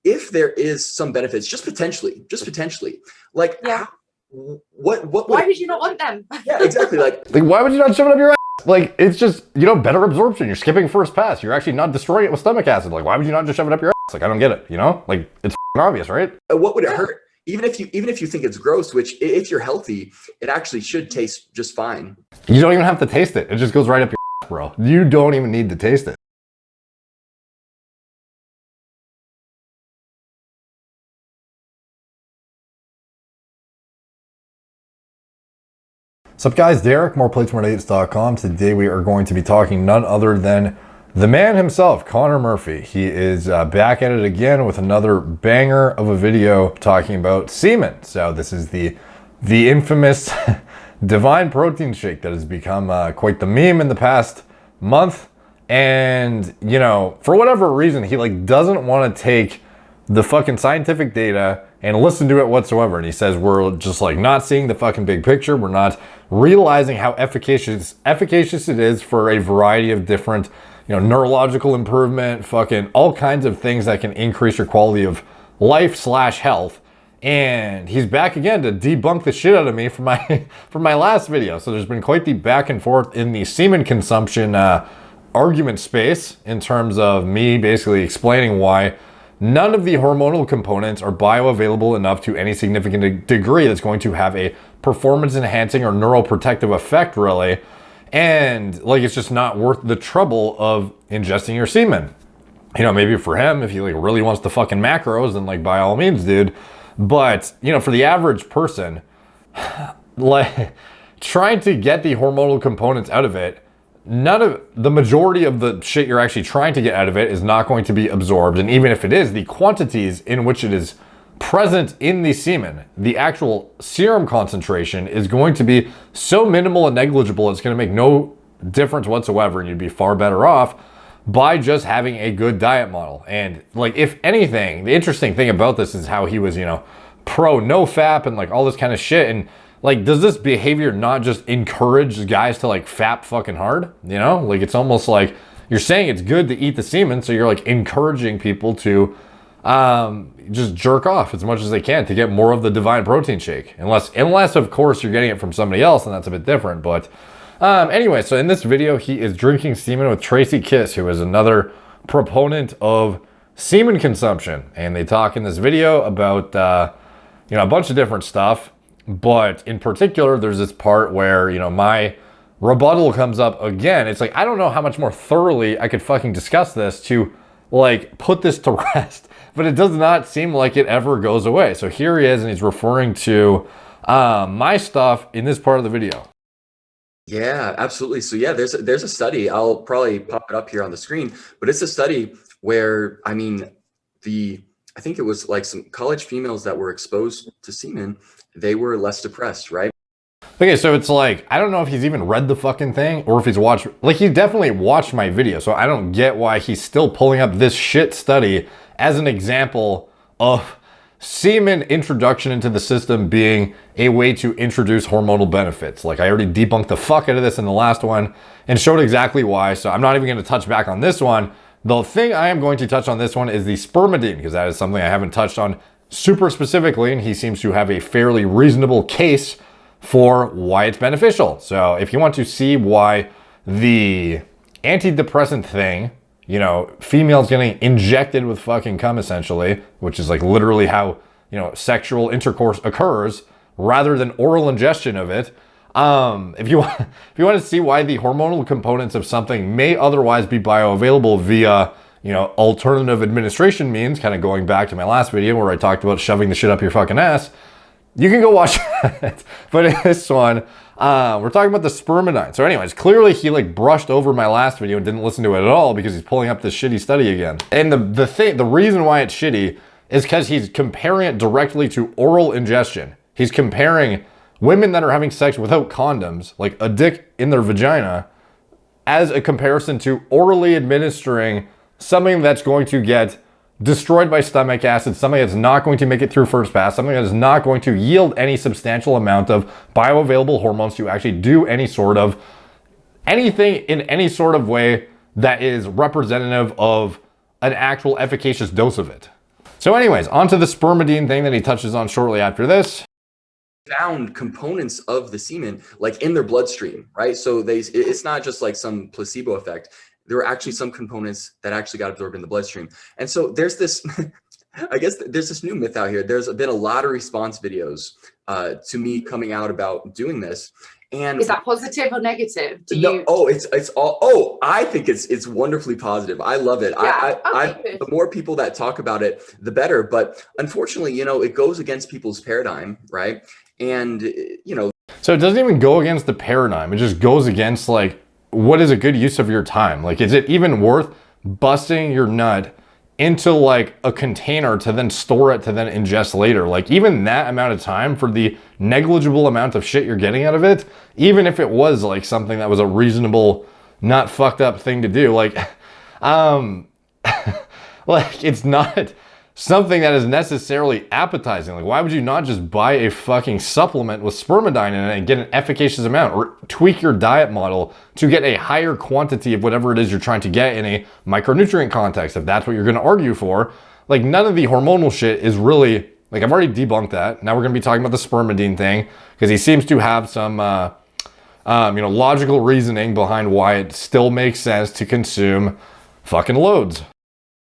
If there is some benefits, just potentially, like, Yeah. what Why would you not want them? Yeah, exactly. Like why would you not shove it up your ass? Like, it's just, you know, better absorption. You're skipping first pass. You're actually not destroying it with stomach acid. Like, why would you not just shove it up your ass? Like, I don't get it, you know? Like, it's obvious, right? What would it hurt? Even if you think it's gross, which if you're healthy, it actually should taste just fine. You don't even have to taste it. It just goes right up your ass, bro. You don't even need to taste it. What's up, guys? Derek, moreplates.com. Today we are going to be talking none other than the man himself, Connor Murphy. He is back at it again with another banger of a video talking about semen. So this is the infamous divine protein shake that has become quite the meme in the past month. And, you know, for whatever reason, he like doesn't want to take the fucking scientific data and listen to it whatsoever. And he says we're just like not seeing the fucking big picture. We're not realizing how efficacious it is for a variety of different, you know, neurological improvement, fucking all kinds of things that can increase your quality of life / health. And he's back again to debunk the shit out of me from my last video. So there's been quite the back and forth in the semen consumption argument space in terms of me basically explaining why none of the hormonal components are bioavailable enough to any significant degree that's going to have a performance enhancing or neuroprotective effect, really. And like, it's just not worth the trouble of ingesting your semen. You know, maybe for him, if he like really wants the fucking macros, then like by all means, dude. But, you know, for the average person, like trying to get the hormonal components out of it, the majority of the shit you're actually trying to get out of it is not going to be absorbed. And even if it is, the quantities in which it is present in the semen, the actual serum concentration is going to be so minimal and negligible, it's going to make no difference whatsoever. And you'd be far better off by just having a good diet model. And like, if anything, the interesting thing about this is how he was, you know, pro no fap and like all this kind of shit. And like, does this behavior not just encourage guys to like fap fucking hard? You know, like it's almost like you're saying it's good to eat the semen, so you're like encouraging people to just jerk off as much as they can to get more of the divine protein shake. Unless of course you're getting it from somebody else, and that's a bit different. But anyway, so in this video, he is drinking semen with Tracy Kiss, who is another proponent of semen consumption, and they talk in this video about you know, a bunch of different stuff. But in particular, there's this part where, you know, my rebuttal comes up again. It's like, I don't know how much more thoroughly I could fucking discuss this to like put this to rest, but it does not seem like it ever goes away. So here he is, and he's referring to my stuff in this part of the video. Yeah, absolutely. So yeah, there's a study. I'll probably pop it up here on the screen, but it's a study where, I mean, I think it was like some college females that were exposed to semen, they were less depressed, right? Okay, so it's like, I don't know if he's even read the fucking thing or if he's watched, like he definitely watched my video. So I don't get why he's still pulling up this shit study as an example of semen introduction into the system being a way to introduce hormonal benefits. Like I already debunked the fuck out of this in the last one and showed exactly why. So I'm not even going to touch back on this one. The thing I am going to touch on this one is the Spermidine, because that is something I haven't touched on super specifically, and he seems to have a fairly reasonable case for why it's beneficial. So if you want to see why the antidepressant thing, you know, females getting injected with fucking cum essentially, which is like literally how, you know, sexual intercourse occurs rather than oral ingestion of it. If you want to see why the hormonal components of something may otherwise be bioavailable via, you know, alternative administration means, kind of going back to my last video where I talked about shoving the shit up your fucking ass, you can go watch it. But in this one, we're talking about the Spermidine. So anyways, clearly he like brushed over my last video and didn't listen to it at all because he's pulling up this shitty study again. And the reason why it's shitty is because he's comparing it directly to oral ingestion. He's comparing women that are having sex without condoms, like a dick in their vagina, as a comparison to orally administering something that's going to get destroyed by stomach acid, something that's not going to make it through first pass, something that is not going to yield any substantial amount of bioavailable hormones to actually do anything in any sort of way that is representative of an actual efficacious dose of it. So anyways, onto the spermidine thing that he touches on shortly after this. Found components of the semen like in their bloodstream, right? So it's not just like some placebo effect. There were actually some components that actually got absorbed in the bloodstream. And so there's this, I guess there's this new myth out here. There's been a lot of response videos to me coming out about doing this. And is that positive or negative? It's all. Oh, I think it's wonderfully positive. I love it. Yeah. The more people that talk about it, the better. But unfortunately, it goes against people's paradigm, right? And so it doesn't even go against the paradigm. It just goes against like what is a good use of your time. Like, is it even worth busting your nut into like a container to then store it to then ingest later? Like, even that amount of time for the negligible amount of shit you're getting out of it, even if it was like something that was a reasonable, not fucked up thing to do, like like it's not something that is necessarily appetizing. Like, why would you not just buy a fucking supplement with spermidine in it and get an efficacious amount, or tweak your diet model to get a higher quantity of whatever it is you're trying to get in a micronutrient context, if that's what you're going to argue for? Like, none of the hormonal shit is really, like, I've already debunked that. Now we're going to be talking about the spermidine thing, because he seems to have some logical reasoning behind why it still makes sense to consume fucking loads.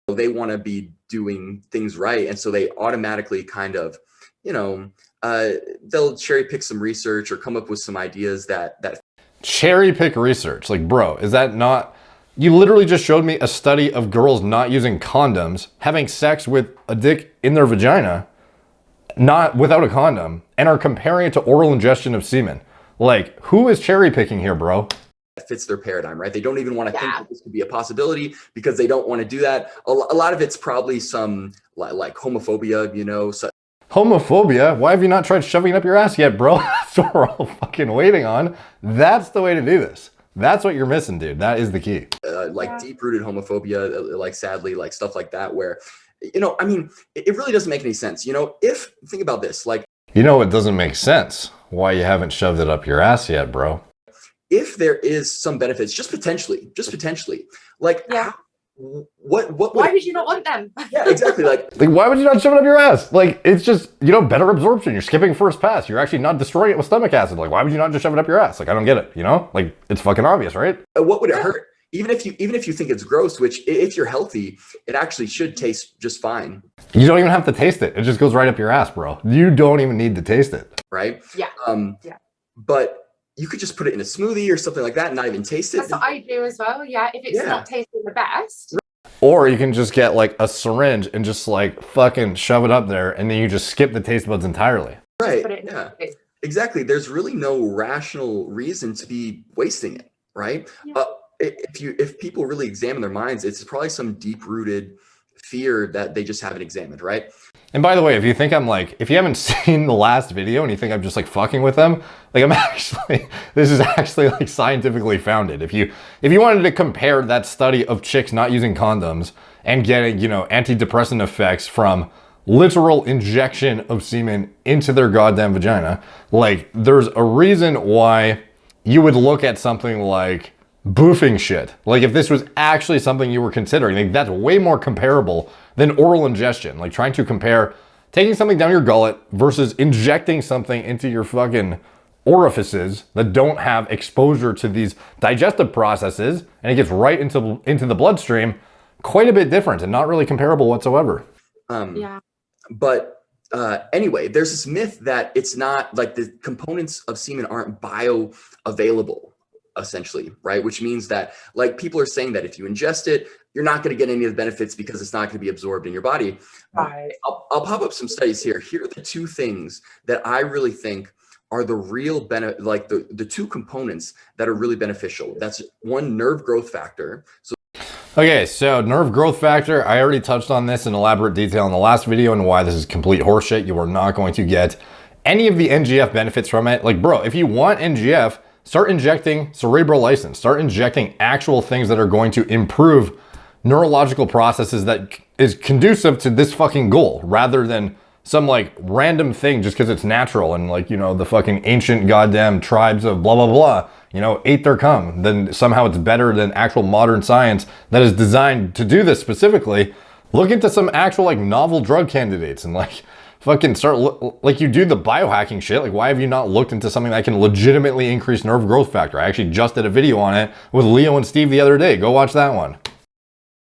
They want to be doing things right, and so they automatically kind of they'll cherry pick some research or come up with some ideas that cherry pick research. Like, bro, is that not, you literally just showed me a study of girls not using condoms, having sex with a dick in their vagina, not without a condom, and are comparing it to oral ingestion of semen. Like, who is cherry picking here, bro? Fits their paradigm, right? They don't even want to think that this could be a possibility because they don't want to do that. A lot of it's probably some like homophobia, Homophobia? Why have you not tried shoving it up your ass yet, bro? That's what we're all fucking waiting on. That's the way to do this. That's what you're missing, dude. That is the key. Deep-rooted homophobia, like sadly, like stuff like that, where, I mean, it really doesn't make any sense. Think about this, like, it doesn't make sense why you haven't shoved it up your ass yet, bro. If there is some benefits, just potentially, like, what why would you not want them? Yeah, exactly. Like, why would you not shove it up your ass? Like, it's just, better absorption. You're skipping first pass. You're actually not destroying it with stomach acid. Like, why would you not just shove it up your ass? Like, I don't get it, Like, it's fucking obvious, right? What would it hurt? Even if you think it's gross, which if you're healthy, it actually should taste just fine. You don't even have to taste it. It just goes right up your ass, bro. You don't even need to taste it. Right? Yeah. But you could just put it in a smoothie or something like that and not even taste it. That's what I do as well. Yeah, if it's not tasting the best. Or you can just get like a syringe and just like fucking shove it up there, and then you just skip the taste buds entirely. Right. Yeah. Exactly. There's really no rational reason to be wasting it, right? Yeah. If people really examine their minds, it's probably some deep-rooted fear that they just haven't examined, right? And by the way, if you haven't seen the last video and you think I'm just like fucking with them, like this is actually like scientifically founded. If you wanted to compare that study of chicks not using condoms and getting, antidepressant effects from literal injection of semen into their goddamn vagina, like, there's a reason why you would look at something like boofing shit. Like, if this was actually something you were considering, like, that's way more comparable than oral ingestion. Like, trying to compare taking something down your gullet versus injecting something into your fucking orifices that don't have exposure to these digestive processes, and it gets right into the bloodstream, quite a bit different and not really comparable whatsoever. But anyway, there's this myth that it's not, like, the components of semen aren't bioavailable, essentially, right? Which means that, like, people are saying that if you ingest it, you're not going to get any of the benefits because it's not going to be absorbed in your body. Right. I'll pop up some studies here. Here are the two things that I really think are the real benefit, like the two components that are really beneficial. That's one, nerve growth factor. Okay, so nerve growth factor, I already touched on this in elaborate detail in the last video and why this is complete horseshit. You are not going to get any of the NGF benefits from it. Like, bro, if you want NGF, start injecting cerebral lysins. Start injecting actual things that are going to improve neurological processes that is conducive to this fucking goal, rather than some like random thing just because it's natural and, like, the fucking ancient goddamn tribes of blah, blah, blah, ate their cum. Then somehow it's better than actual modern science that is designed to do this specifically. Look into some actual like novel drug candidates and like fucking start like you do the biohacking shit. Like, why have you not looked into something that can legitimately increase nerve growth factor? I actually just did a video on it with Leo and Steve the other day. Go watch that one.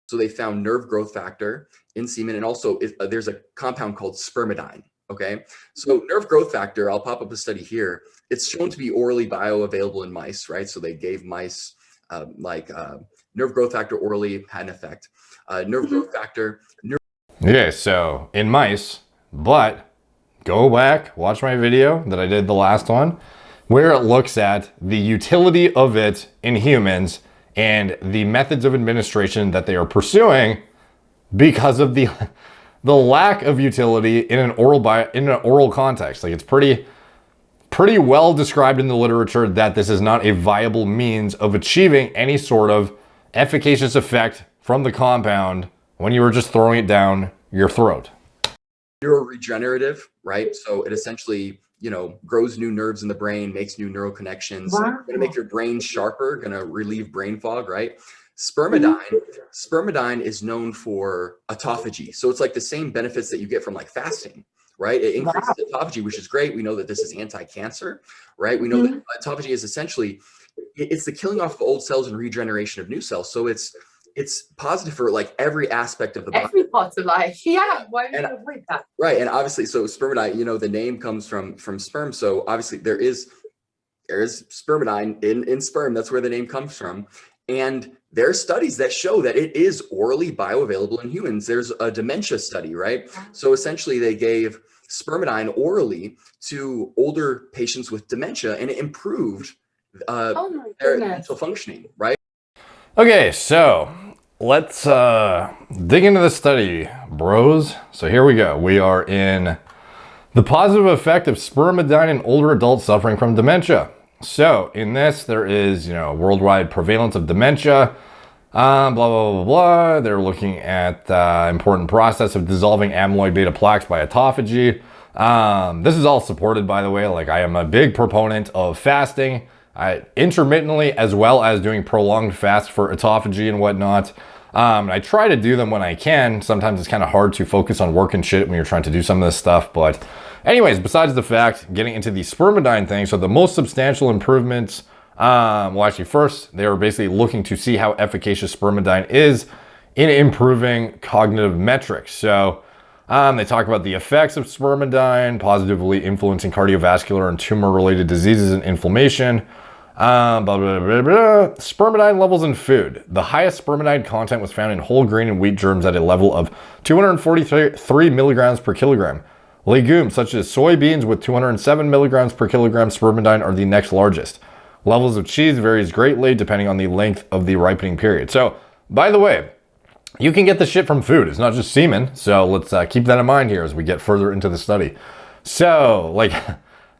So they found nerve growth factor in semen, and also there's a compound called spermidine. Okay, so nerve growth factor, I'll pop up a study here. It's shown to be orally bioavailable in mice, right? So they gave mice nerve growth factor orally, had an effect. Nerve growth factor. Okay, so in mice, but go back, watch my video that I did the last one, where it looks at the utility of it in humans and the methods of administration that they are pursuing because of the lack of utility in an oral context. Like, it's pretty well described in the literature that this is not a viable means of achieving any sort of efficacious effect from the compound when you were just throwing it down your throat. Neuroregenerative, right? So it essentially, grows new nerves in the brain, makes new neural connections. Wow. Going to make your brain sharper, going to relieve brain fog, right? Spermidine is known for autophagy. So it's like the same benefits that you get from like fasting, right? It increases autophagy, which is great. We know that this is anti-cancer, right? We know that autophagy is essentially, it's the killing off of old cells and regeneration of new cells. So it's positive for like every aspect of the body. Every part of life. Yeah. Why would you avoid that? Right. And obviously, so spermidine, the name comes from sperm. So obviously there is spermidine in sperm. That's where the name comes from. And there are studies that show that it is orally bioavailable in humans. There's a dementia study, right? So essentially they gave spermidine orally to older patients with dementia, and it improved their mental functioning, right? Okay, so let's dig into the study, bros. So here we go. We are in the positive effect of spermidine in older adults suffering from dementia. So in this, there is, worldwide prevalence of dementia, blah, blah, blah, blah. They're looking at the important process of dissolving amyloid beta plaques by autophagy. This is all supported, by the way. Like, I am a big proponent of fasting, intermittently, as well as doing prolonged fasts for autophagy and whatnot. I try to do them when I can. Sometimes it's kind of hard to focus on work and shit when you're trying to do some of this stuff. But anyways, besides the fact, getting into the spermidine thing, so the most substantial improvements, actually first, they were basically looking to see how efficacious spermidine is in improving cognitive metrics. So they talk about the effects of spermidine positively influencing cardiovascular and tumor-related diseases and inflammation. Blah, blah, blah, blah. Spermidine levels in food. The highest spermidine content was found in whole grain and wheat germs at a level of 243 milligrams per kilogram. Legumes such as soybeans with 207 milligrams per kilogram spermidine are the next largest. Levels of cheese varies greatly depending on the length of the ripening period. So, by the way, you can get the shit from food. It's not just semen. So let's keep that in mind here as we get further into the study. So,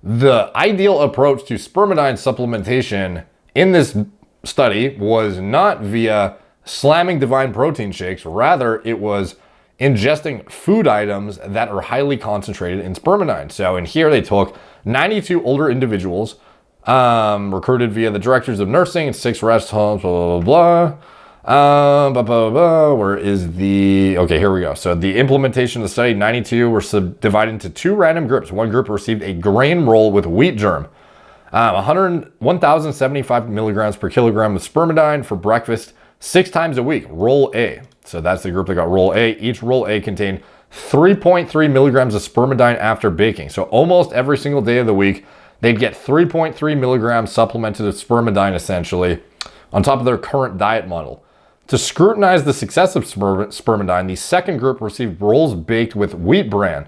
the ideal approach to spermidine supplementation in this study was not via slamming divine protein shakes. Rather, it was ingesting food items that are highly concentrated in spermidine. So in here, they took 92 older individuals, recruited via the directors of nursing and 6 rest homes, blah, blah, blah. Where is the... Okay, here we go. So the implementation of the study, 92 were subdivided into 2 random groups. One group received a grain roll with wheat germ, 1,075 milligrams per kilogram of spermidine for breakfast 6 times a week, roll A. So that's the group that got roll A. Each roll A contained 3.3 milligrams of spermidine after baking. So almost every single day of the week, they'd get 3.3 milligrams supplemented with spermidine, essentially, on top of their current diet model. To scrutinize the success of spermidine, the second group received rolls baked with wheat bran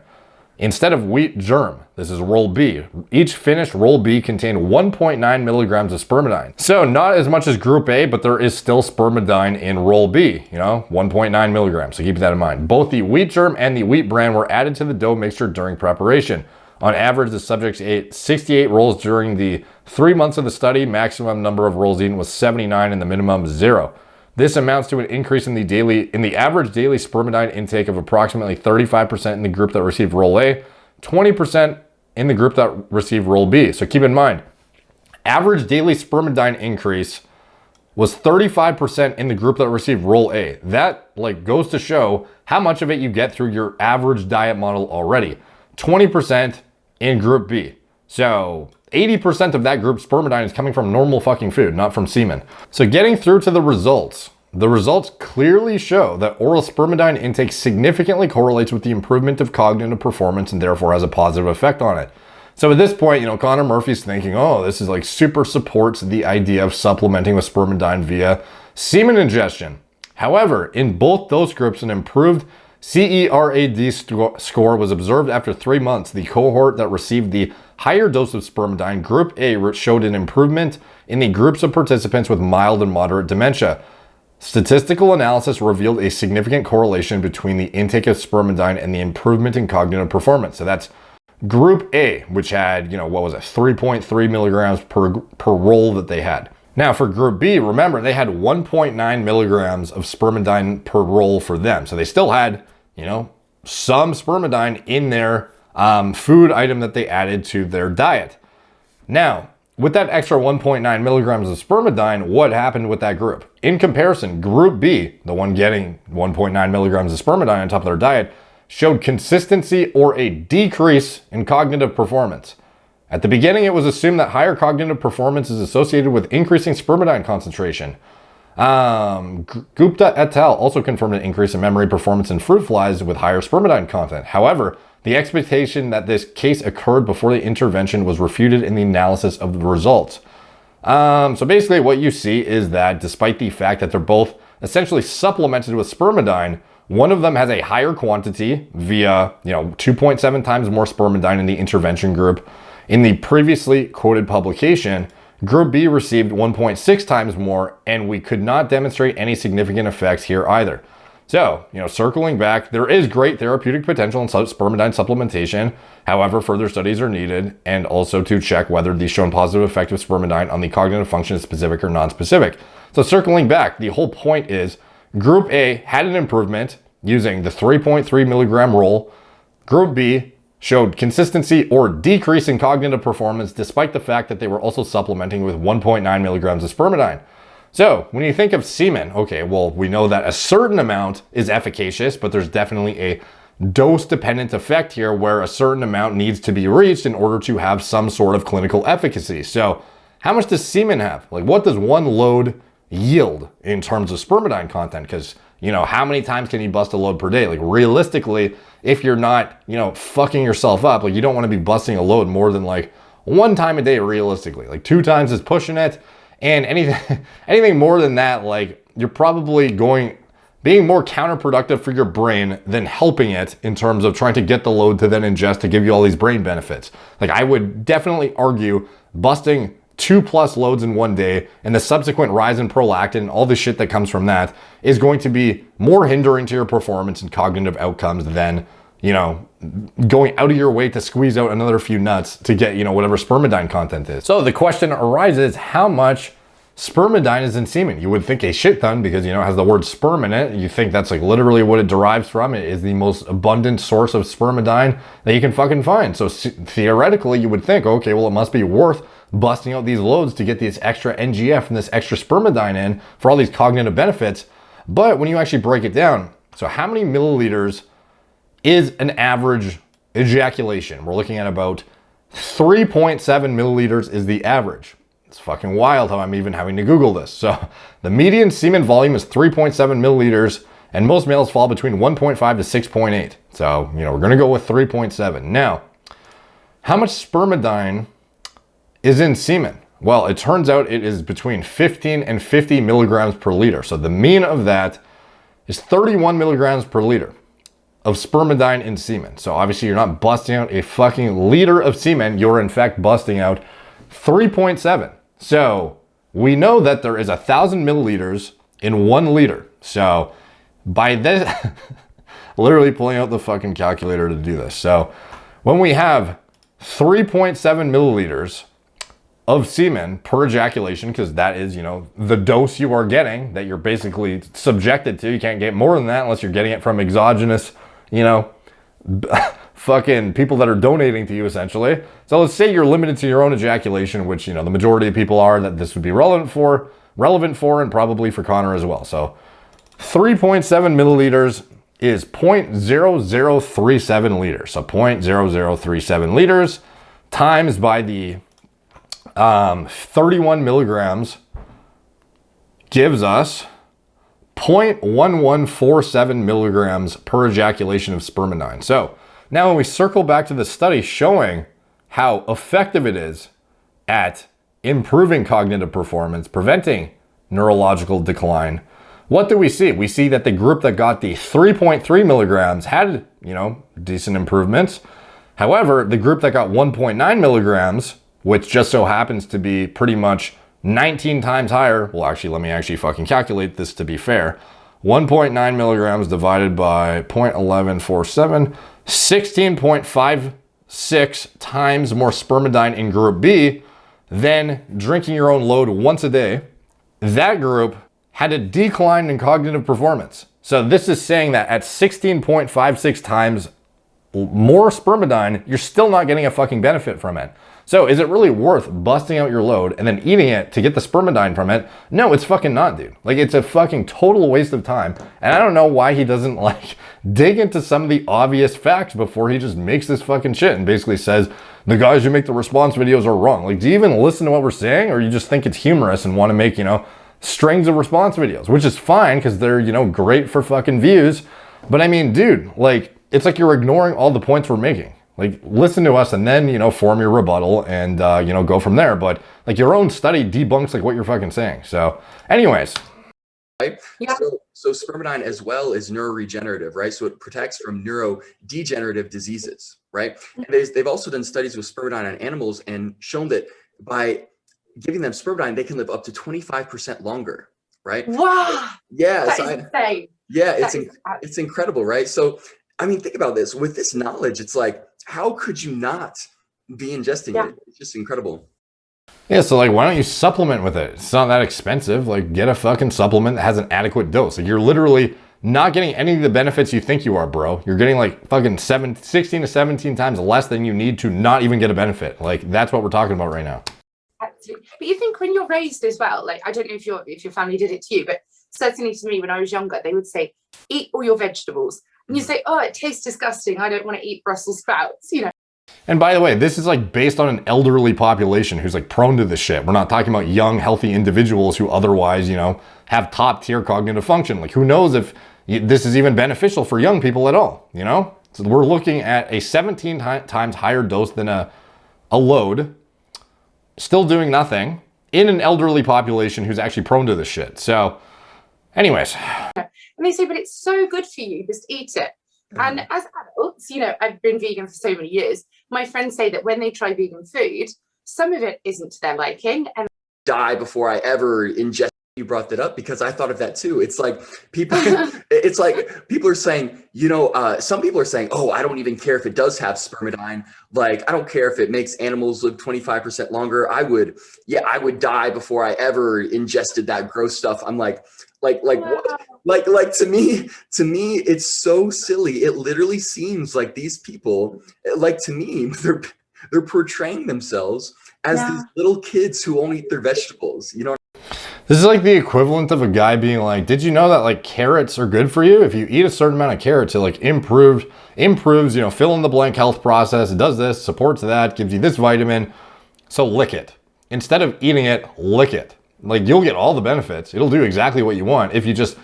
instead of wheat germ. This is roll B. Each finished roll B contained 1.9 milligrams of spermidine. So not as much as group A, but there is still spermidine in roll B, 1.9 milligrams. So keep that in mind. Both the wheat germ and the wheat bran were added to the dough mixture during preparation. On average, the subjects ate 68 rolls during the 3 months of the study. Maximum number of rolls eaten was 79 and the minimum 0. This amounts to an increase in the average daily spermidine intake of approximately 35% in the group that received roll A, 20% in the group that received roll B. So keep in mind, average daily spermidine increase was 35% in the group that received role A. That like goes to show how much of it you get through your average diet model already. 20% in group B. So 80% of that group spermidine is coming from normal fucking food, not from semen. So getting through to the results clearly show that oral spermidine intake significantly correlates with the improvement of cognitive performance and therefore has a positive effect on it. So at this point, Connor Murphy's thinking, oh, this is like super supports the idea of supplementing with spermidine via semen ingestion. However, in both those groups, an improved CERAD score was observed after 3 months. The cohort that received the higher dose of spermidine, group A, showed an improvement in the groups of participants with mild and moderate dementia. Statistical analysis revealed a significant correlation between the intake of spermidine and the improvement in cognitive performance. So that's group A, which had, 3.3 milligrams per roll that they had. Now for group B, remember, they had 1.9 milligrams of spermidine per roll for them. So they still had, some spermidine in their food item that they added to their diet. Now, with that extra 1.9 milligrams of spermidine, what happened with that group? In comparison, group B, the one getting 1.9 milligrams of spermidine on top of their diet, showed consistency or a decrease in cognitive performance. At the beginning, it was assumed that higher cognitive performance is associated with increasing spermidine concentration. Gupta et al. Also confirmed an increase in memory performance in fruit flies with higher spermidine content. However, the expectation that this case occurred before the intervention was refuted in the analysis of the results. So basically what you see is that despite the fact that they're both essentially supplemented with spermidine, one of them has a higher quantity via, 2.7 times more spermidine in the intervention group. In the previously quoted publication, Group B received 1.6 times more, and we could not demonstrate any significant effects here either. So, circling back, there is great therapeutic potential in spermidine supplementation. However, further studies are needed, and also to check whether the shown positive effect of spermidine on the cognitive function is specific or non-specific. So circling back, the whole point is Group A had an improvement using the 3.3 milligram roll. Group B showed consistency or decrease in cognitive performance despite the fact that they were also supplementing with 1.9 milligrams of spermidine. So when you think of semen, okay, well, we know that a certain amount is efficacious, but there's definitely a dose-dependent effect here where a certain amount needs to be reached in order to have some sort of clinical efficacy. So how much does semen have? Like, what does one load yield in terms of spermidine content? Because, how many times can you bust a load per day? Like, realistically, if you're not, fucking yourself up, like, you don't want to be busting a load more than like 1 time a day realistically. Like 2 times is pushing it. And anything more than that, like, you're probably being more counterproductive for your brain than helping it in terms of trying to get the load to then ingest to give you all these brain benefits. Like, I would definitely argue busting 2+ loads in 1 day and the subsequent rise in prolactin, all the shit that comes from that, is going to be more hindering to your performance and cognitive outcomes than, going out of your way to squeeze out another few nuts to get, whatever spermidine content is. So the question arises, how much spermidine is in semen? You would think a shit ton because, it has the word sperm in it. You think that's like literally what it derives from. It is the most abundant source of spermidine that you can fucking find. So theoretically, you would think, okay, well, it must be worth busting out these loads to get this extra NGF and this extra spermidine in for all these cognitive benefits. But when you actually break it down, so how many milliliters is an average ejaculation? We're looking at about 3.7 milliliters is the average. It's fucking wild how I'm even having to Google this. So the median semen volume is 3.7 milliliters, and most males fall between 1.5 to 6.8. So, we're going to go with 3.7. Now, how much spermidine is in semen? Well, it turns out it is between 15 and 50 milligrams per liter. So the mean of that is 31 milligrams per liter of spermidine in semen. So obviously you're not busting out a fucking liter of semen. You're in fact busting out 3.7. So we know that there is 1,000 milliliters in 1 liter. So by this, literally pulling out the fucking calculator to do this. So when we have 3.7 milliliters of semen per ejaculation, because that is, the dose you are getting that you're basically subjected to. You can't get more than that unless you're getting it from exogenous, fucking people that are donating to you essentially. So let's say you're limited to your own ejaculation, which, the majority of people are that this would be relevant for. relevant for and probably for Connor as well. So 3.7 milliliters is 0.0037 liters. So 0.0037 liters times by the 31 milligrams gives us 0.1147 milligrams per ejaculation of spermidine. So now when we circle back to the study showing how effective it is at improving cognitive performance, preventing neurological decline, what do we see? We see that the group that got the 3.3 milligrams had, decent improvements. However, the group that got 1.9 milligrams, which just so happens to be pretty much 19 times higher. Well, actually, let me actually fucking calculate this to be fair. 1.9 milligrams divided by 0.1147, 16.56 times more spermidine in group B than drinking your own load once a day. That group had a decline in cognitive performance. So this is saying that at 16.56 times more spermidine, you're still not getting a fucking benefit from it. So is it really worth busting out your load and then eating it to get the spermidine from it? No, it's fucking not, dude. Like, it's a fucking total waste of time. And I don't know why he doesn't dig into some of the obvious facts before he just makes this fucking shit and basically says, the guys who make the response videos are wrong. Like, do you even listen to what we're saying, or you just think it's humorous and want to make, strings of response videos, which is fine because they're, great for fucking views. But I mean, dude, it's like you're ignoring all the points we're making. Like, listen to us and then, form your rebuttal and, go from there. But your own study debunks what you're fucking saying. So anyways. Right? Yeah. So spermidine as well is neuroregenerative, right? So it protects from neurodegenerative diseases, right? And they've also done studies with spermidine on animals and shown that by giving them spermidine, they can live up to 25% longer, right? Wow. Yeah. That is insane. Yeah, it's incredible, right? So, I mean, think about this. With this knowledge, it's like, how could you not be ingesting it? It's just incredible. Yeah, so why don't you supplement with it? It's not that expensive. Get a fucking supplement that has an adequate dose. You're literally not getting any of the benefits you think you are, bro. You're getting fucking 16 to 17 times less than you need to not even get a benefit. That's what we're talking about right now. Absolutely. But you think when you're raised as well, I don't know if your family did it to you, but certainly to me when I was younger, they would say, eat all your vegetables. And you say, oh, it tastes disgusting. I don't want to eat Brussels sprouts, And by the way, this is based on an elderly population who's prone to this shit. We're not talking about young, healthy individuals who otherwise, have top tier cognitive function. Who knows if this is even beneficial for young people at all, So we're looking at a 17 times higher dose than a load, still doing nothing in an elderly population who's actually prone to this shit. So anyways. And they say, but it's so good for you, just eat it. And as adults, I've been vegan for so many years. My friends say that when they try vegan food, some of it isn't to their liking. And die before I ever ingest. You brought that up because I thought of that too. It's people are saying, some people are saying, oh, I don't even care if it does have spermidine. I don't care if it makes animals live 25% longer. I would die before I ever ingested that gross stuff. I'm like, wow. What? To me, it's so silly. It literally seems like these people, to me, they're portraying themselves as these little kids who only eat their vegetables. This is the equivalent of a guy being did you know that carrots are good for you? If you eat a certain amount of carrots, it improves, fill in the blank health process. It does this, supports that, gives you this vitamin. So lick it. Instead of eating it, lick it. You'll get all the benefits. It'll do exactly what you want if you just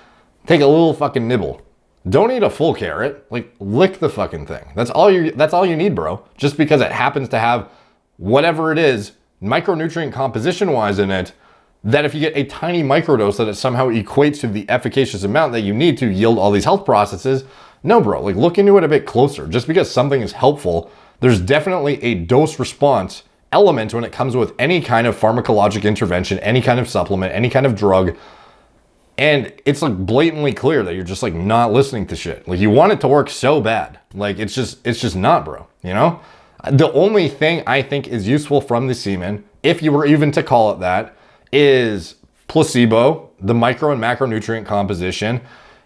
take a little fucking nibble. Don't eat a full carrot. Lick the fucking thing. That's all you need, bro. Just because it happens to have whatever it is, micronutrient composition wise in it, that if you get a tiny microdose that it somehow equates to the efficacious amount that you need to yield all these health processes. No, bro, look into it a bit closer. Just because something is helpful, there's definitely a dose response element when it comes with any kind of pharmacologic intervention, any kind of supplement, any kind of drug. And it's blatantly clear that you're just not listening to shit. You want it to work so bad. It's just not, bro. The only thing I think is useful from the semen, if you were even to call it that, is placebo, the micro and macronutrient composition.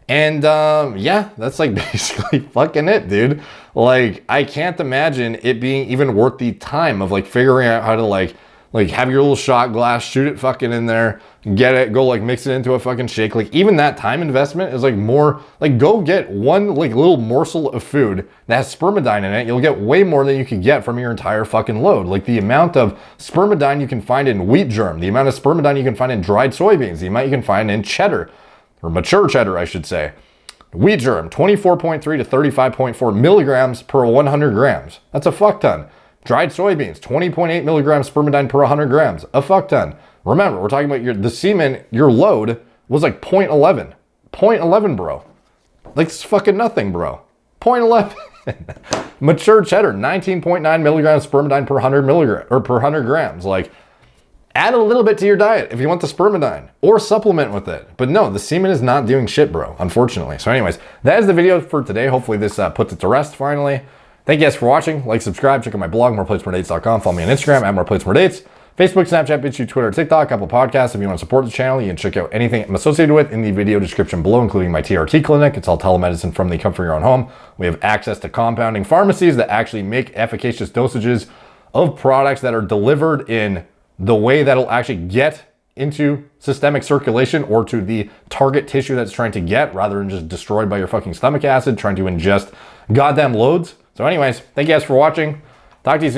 And that's basically fucking it, dude. I can't imagine it being even worth the time of figuring out how to Like, have your little shot glass, shoot it fucking in there, get it, go like mix it into a fucking shake. Like, even that time investment is like more, like, go get one like little morsel of food that has spermidine in it. You'll get way more than you could get from your entire fucking load. Like, the amount of spermidine you can find in wheat germ, the amount of spermidine you can find in dried soybeans, the amount you can find in cheddar, or mature cheddar, I should say. Wheat germ, 24.3 to 35.4 milligrams per 100 grams. That's a fuck ton. Dried soybeans, 20.8 milligrams spermidine per 100 grams. A fuck ton. Remember, we're talking about the semen, your load was like 0.11. 0.11, bro. Like, it's fucking nothing, bro. 0.11. Mature cheddar, 19.9 milligrams spermidine per 100 milligram or per 100 grams. Like, add a little bit to your diet if you want the spermidine, or supplement with it. But no, the semen is not doing shit, bro, unfortunately. So anyways, that is the video for today. Hopefully this puts it to rest finally. Thank you guys for watching. Like, subscribe, check out my blog, moreplates.com. Follow me on Instagram at moreplates.dates. Facebook, Snapchat, BitChute, Twitter, TikTok, Apple Podcasts. If you want to support the channel, you can check out anything I'm associated with in the video description below, including my TRT clinic. It's all telemedicine from the comfort of your own home. We have access to compounding pharmacies that actually make efficacious dosages of products that are delivered in the way that'll actually get into systemic circulation or to the target tissue that's trying to get, rather than just destroyed by your fucking stomach acid trying to ingest goddamn loads. So anyways, thank you guys for watching. Talk to you soon.